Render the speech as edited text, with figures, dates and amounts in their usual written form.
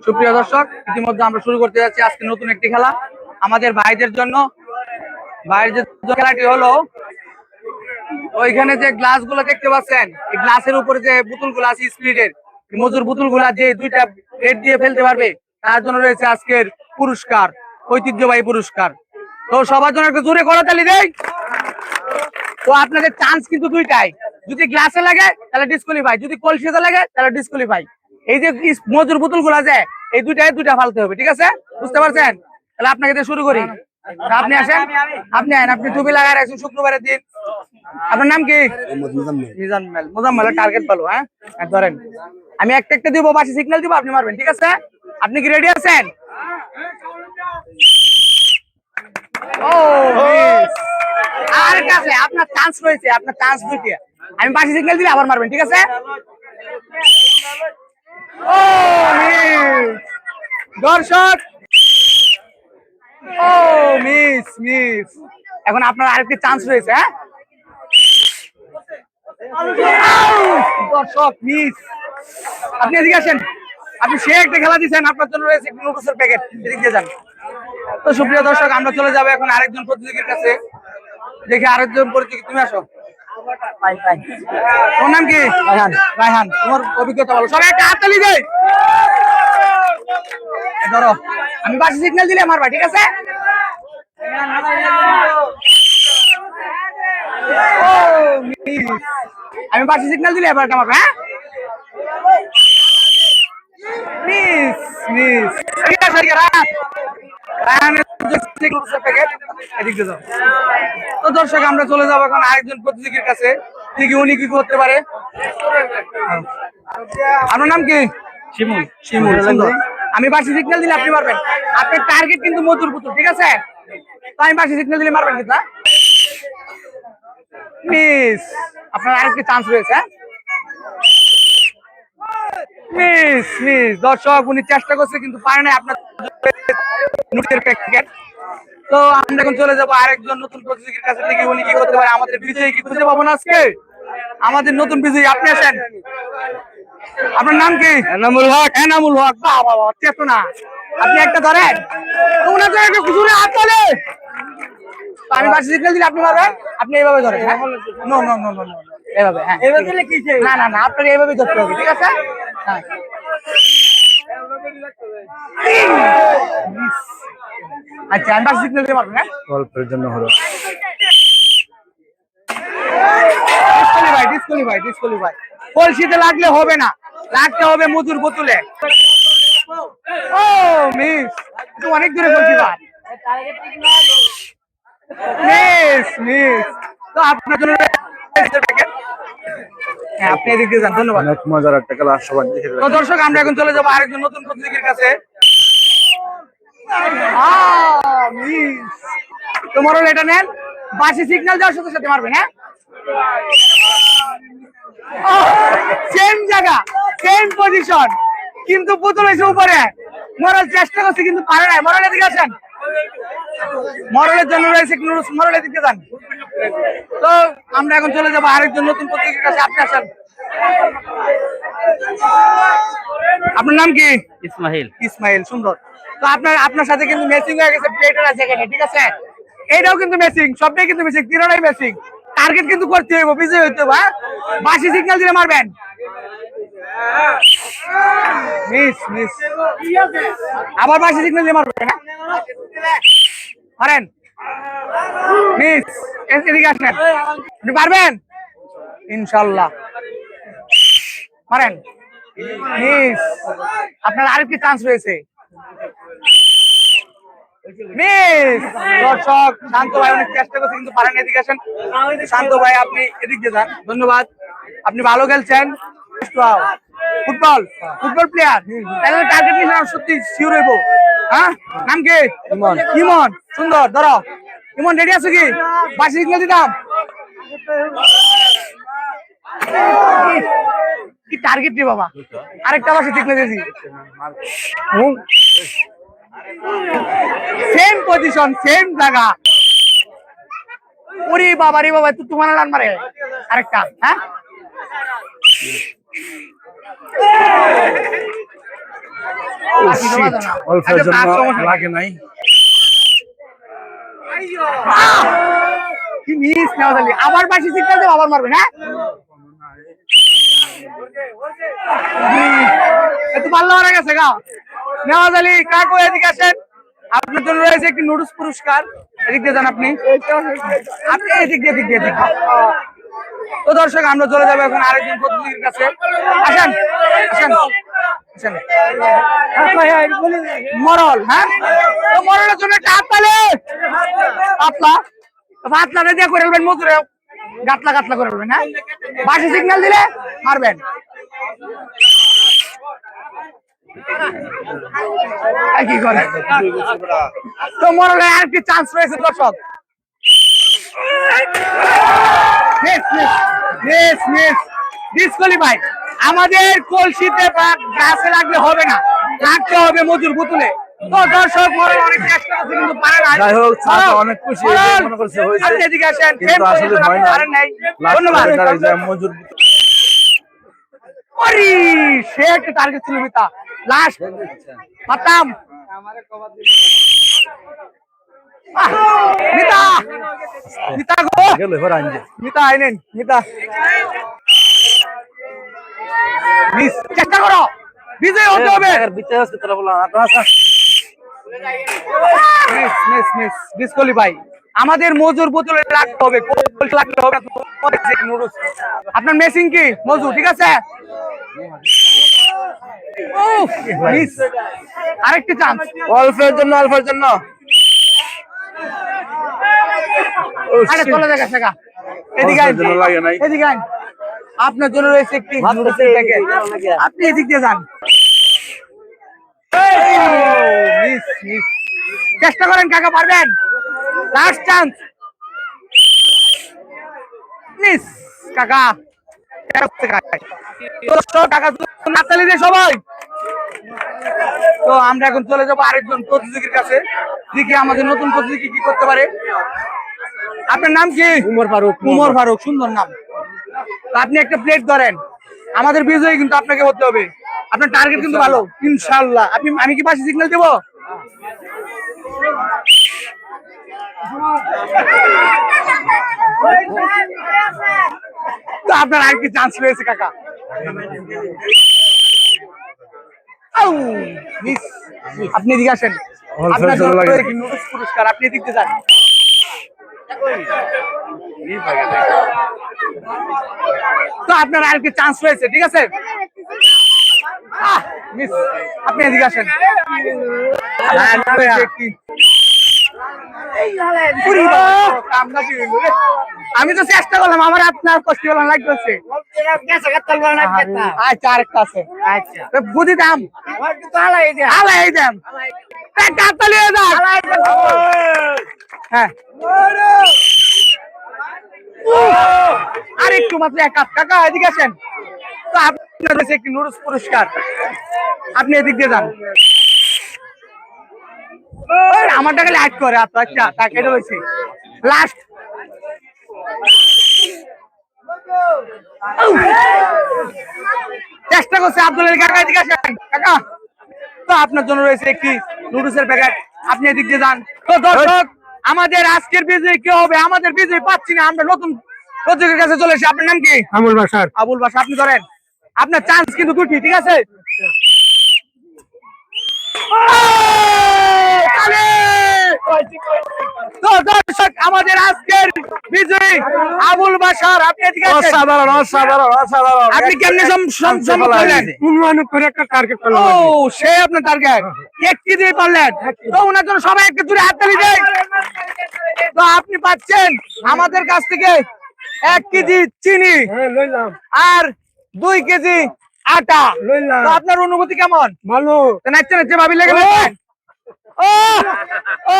সুপ্রিয় দর্শক, ইতিমধ্যে আমরা শুরু করতে যাচ্ছি আজকে নতুন একটি খেলা আমাদের ভাইদের জন্য। ভাইদের খেলাটি হলো ওইখানে যে গ্লাস গুলো দেখতে পাচ্ছেন, এই গ্লাসের উপরে যে বোতল গুলো আছে স্পিরিটের, মজুর বোতল গুলা যে দুইটা প্লেট দিয়ে ফেলতে পারবে তার জন্য রয়েছে আজকের পুরস্কার, ঐতিহ্যবাহী পুরস্কার। তো সবার জন্য একটু জোরে করতালি দেই। তো আপনাদের চান্স কিন্তু দুইটাই, যদি গ্লাসে লাগে তাহলে ডিসকোয়ালিফাই, যদি কলসিতে লাগে তাহলে ডিসকোয়ালিফাই। এই যে মজুর বোতল গুলা আছে এই দুইটা ফালতে হবে, ঠিক আছে? বুঝতে পারছেন? তাহলে আপনাকে দিয়ে শুরু করি। আপনি আসেন, আপনি আইন, আপনি টুপি লাগায় রাখছেন শুক্রবারের দিন। আপনার নাম কি? মোজাম্মেল। টার্গেট ভালো। হ্যাঁ, ধরেন আমি একটা একটা দিব, বাসি সিগন্যাল দিব, আপনি মারবেন, ঠিক আছে? আপনি কি রেডি আছেন? ও মিস, আর কাছে আপনার চান্স রয়েছে, আপনার চান্স দুইটা। আমি বাসি সিগন্যাল দিলে আবার মারবেন, ঠিক আছে? ও মিস, দর্শক, ও মিস মিস। এখন আপনার আরেকটি চান্স রয়েছে। হ্যাঁ, দর্শক মিস। আপনি এদিকে আসেন, আপনি সে একটা খেলা দিচ্ছেন, আপনার জন্য রয়েছে গ্লুকোজের প্যাকেট, এদিকে দিয়ে যান। তো সুপ্রিয় দর্শক, আমরা চলে যাবো এখন আরেকজন প্রতিযোগীর কাছে। দেখি আরেকজন প্রতিযোগী, তুমি আসো। তোমার নাম কি? রায়হান। রায়হান, তোমার অভিজ্ঞতা বলো। সবাই একটা হাততালি দেয়। ধরো, আমি বাসি সিগন্যাল দিলে মারবা, ঠিক আছে? আমি বাসি সিগন্যাল দিলে এবার মারবা। হ্যাঁ, মিস মিস। তো দর্শক, আমরা চলে যাবো এখন আরেকজন প্রতিযোগীর কাছে, দেখি উনি কি করতে পারে। আপনার নাম কি? শিমুল। শিমুল, সুন্দর। আমি বাসি সিগন্যাল দিলে আপনি মারবেন। আপনার টার্গেট কিন্তু মজুর পুতুল, ঠিক আছে? তো আমি বাসি সিগন্যাল দিলে মারবেন কিন্তু। মিস, আপনার আরেকটি চান্স রয়েছে। Miss miss. দর্শক, উনি চেষ্টা করছে কিন্তু পারে না। আপনার প্যাকেট। তো আমরা এখন চলে যাবো আরেকজন নতুন প্রতিযোগীর কাছে, দেখি উনি কি করতে পারে। আমাদের বিজয়ী কি খুঁজে পাবো না আজকে? আমাদের নতুন বিজয়ী, আপনি আসেন। আপনার নাম কি? এনামুল হক। এনামুল হক, বাবা চেতনা। আপনি একটা ধরেন, ওনার জন্য একটা খুচুরে হাত তোলে। আমি বাসি সিগন্যাল দিলে আপনি মারবেন, আপনি এইভাবে ধরেন। No no no no no, এইভাবে। হ্যাঁ, না না না, আপনাকে এইভাবে ধরতে হবে, ঠিক আছে? হ্যাঁ, আচ্ছা, আমি বাসি সিগন্যাল দিলে মারবেন। হ্যাঁ, গল্পের জন্য হলো ডিসকোয়ালিফাই, ডিসকোয়ালিফাই, ডিসকোয়ালিফাই। কলসিতে লাগলে হবে না, লাগতে হবে মজুর বোতলে। ও মিস, তো অনেক দূরে কলসি ভাই। Miss miss. তো আপনার জন্য হ্যাঁ, আপনি এদিকে যান, ধন্যবাদ। অনেক মজার একটা খেলা, সবাই দেখে তো দর্শক, আমরা এখন চলে যাবো আরেকজন নতুন প্রতিযোগীর কাছে। মিস, তোমার এটা নেন, বাসি সিগন্যাল দেওয়ার সাথে সাথে মারবেন। হ্যাঁ, সেম জায়গা, সেম পজিশন, কিন্তু বোতল হয়েছে উপরে। মরার চেষ্টা করছে কিন্তু পারে নাই। মরাল এদিকে আসেন, মরলের জন্য রয়েছে মরলের দিকে যান। তো আমরা এখন চলে যাবো আরেকজন নতুন প্রতিযোগীর কাছে, আপনি আসেন। আপনার নাম কি? ইসমাইল। ইসমাইল, সুন্দর। তো আপনার সাথে কিন্তু ম্যাচিং হয়ে গেছে, প্লেটার আছে এখানে, ঠিক আছে? এইটাও কিন্তু ম্যাচিং, সবটাই কিন্তু ম্যাচিং, তিনটাই ম্যাচিং। টার্গেট কিন্তু করতে হইব, বিজয় হইতে হবে। বাসি সিগন্যাল দিলে মারবেন। মিস মিস, আবার বাসি সিগন্যাল দিয়ে মারবেন। মারেন। মিস, এদিকে আসেন, আপনি পারবেন ইনশাল্লাহ। মারেন। মিস, আপনার আরেকটি চান্স রয়েছে। মিস। দর্শক, শান্ত ভাই অনেক চেষ্টা করছে কিন্তু পারেন। এদিকে আসেন শান্ত ভাই, আপনি এদিকে যান, ধন্যবাদ। আপনি ভালো খেলছেন। ফুটবল, ফুটবল প্লেয়ার, তাহলে টার্গেট নিয়ে সত্যি শিওর হইব। হ্যাঁ, নাম কি? ইমন। ইমন, সুন্দর। ধরো, ইমন রেডি আছো কি? বাসি সিগন্যাল দিতাম। কি টার্গেট রে বাবা, আরেকটা বাসি সিগন্যাল দিয়েছি। সেম পজিশন, সেম জায়গা। ওরে বাবা রে বাবা, তুই তোমার রান মারে আরেকটা। হ্যাঁ, আর কিছু বাজে না। অল্পের আচ্ছা, জন্য থাক, সমস্যা নাই। লাগে নাই। আহ! কি মিস নেওয়া জানি আবার বাসি সিগন্যাল দেব আবার মারবেন হ্যাঁ এত ভালো হয়ে গেছে গা নেওয়াজ আলী কাকু এদিকে আসেন আপনার জন্য রয়েছে একটি নুডলস পুরস্কার এদিক দিয়ে যান আপনি আপনি এদিক দিয়ে তো দর্শক আমরা চলে যাবো এখন আরেকজন প্রতিনিধির কাছে আসেন আসেন আসেন মরল হ্যাঁ তো মরলের জন্য একটা হাত তালে পাতলা পাতলা দিয়ে করে ফেলবেন মজুরে গাতলা গাতলা করে ফেলবেন হ্যাঁ বাসি সিগন্যাল দিলে মারবেন আর কি করে তো মরলে আরেকটি চান্স রয়েছে দর্শক ডিসকোয়ালিফাই আমাদের কলসিতে বা গাছে লাগলে হবে না লাগতে হবে মজুর বোতলে তো দর্শক মরল অনেক চেষ্টা করছে কিন্তু পারে না যাই হোক, চাচা অনেক খুশি, মরল, মনে করছে হয়েছে। আপনি এদিকে আসেন কিন্তু আসলে আপনি হয় না। পারেন নাই লাস্ট ধন্যবাদ পর্যায়ে যায় মজুর। ওরে সে একটা টার্গেট ছিল মিতা লাস্ট পাতাম মিতা মিতা গো গেল এবার আনছে। মিতা আইনেন মিতা মিস চেষ্টা করো বিজয় হতে হবে বিতে আছে তোরা বলা আচ্ছা মিস মিস মিস ডিসকোয়ালিফাই আমাদের মজুর বোতলে রাখতে হবে কোল লাগতে হবে নুডলস আপনার মেসিং কি মজু ঠিক আছে উফ মিস আরেকটি চান্স অল্পের জন্য ও আরে চলে দেখা শেখা এদিকে আইন অল্পের জন্য লাগে নাই। এদিকে আইন আপনার জন্য রয়েছে একটি নুডলসের প্যাকেট আপনি এদিক দিয়ে যান মিস মিস চেষ্টা করেন কাকা পারবেন লাস্ট চান্স মিস কাকা নাতালি দে সবাই তো আমরা এখন চলে যাবো আরেকজন প্রতিযোগীর কাছে দেখি আমাদের নতুন প্রতিযোগী কি করতে পারে আপনার নাম কি উমর ফারুক সুন্দর নাম তো আপনি একটা প্লেট ধরেন আমাদের বিজয়ী কিন্তু আপনাকে হতে হবে আপনার টার্গেট কিন্তু ভালো ইনশাআল্লাহ আমি কি পাশে সিগন্যাল দেবো তো আপনার আর কি চান্স রয়েছে কাকা আউ মিস আপনি এদিকে আসেন আপনার জন্য রয়েছে কি নুডলস পুরস্কার আপনি এদিকে যান তো আপনার আর কি চান্স রয়েছে ঠিক আছে মিস আপনি এদিকে আসেন আমি তো চেষ্টা করলাম আমার আপনার কষ্ট করলাম লাগতেছে আচ্ছা আরেকটা আছে বুঝি দাম আলাই দাম হ্যাঁ আর একটু মাত্র এক কাপ কাকা এদিকে আসেন তো আপনার রয়েছে একটি নুডলস পুরস্কার আপনি এদিক দিয়ে যান আমার টাকা লাইট করে আচ্ছা তাকে এটা হয়েছে লাস্ট চেষ্টা করছে আব্দুল আলী কাকা এদিকে আসেন কাকা তো আপনার জন্য রয়েছে একটি নুডলসের প্যাকেট আপনি এদিক দিয়ে যান তো দর্শক আমাদের আজকের বিজয়ী কি হবে আমাদের বিজয়ী পাচ্ছি না আমরা নতুন প্রতিযোগীর কাছে চলে এসেছি আপনার নাম কি আবুল বাশার আপনি ধরেন আপনার চান্স কিন্তু দুটি ঠিক আছে তো দর্শক আমাদের আজকের বিজয়ী আবুল বাশার আপনি এদিকে আসেন অসাধারণ আপনি কেমনে সম্পন্ন করলেন উন্নয়ন করে একটা টার্গেট ও সে আপনার টার্গেট এক কেজি পারলেন তো ওনার জন্য সবাই একটু দূরে হাততালি দেয় তো আপনি পাচ্ছেন আমাদের কাছ থেকে 1 কেজি চিনি আর 2 কেজি আটা তো আপনার অনুভূতি কেমন ভালো নাচতে নাচতে ভাবি লেগে ও ও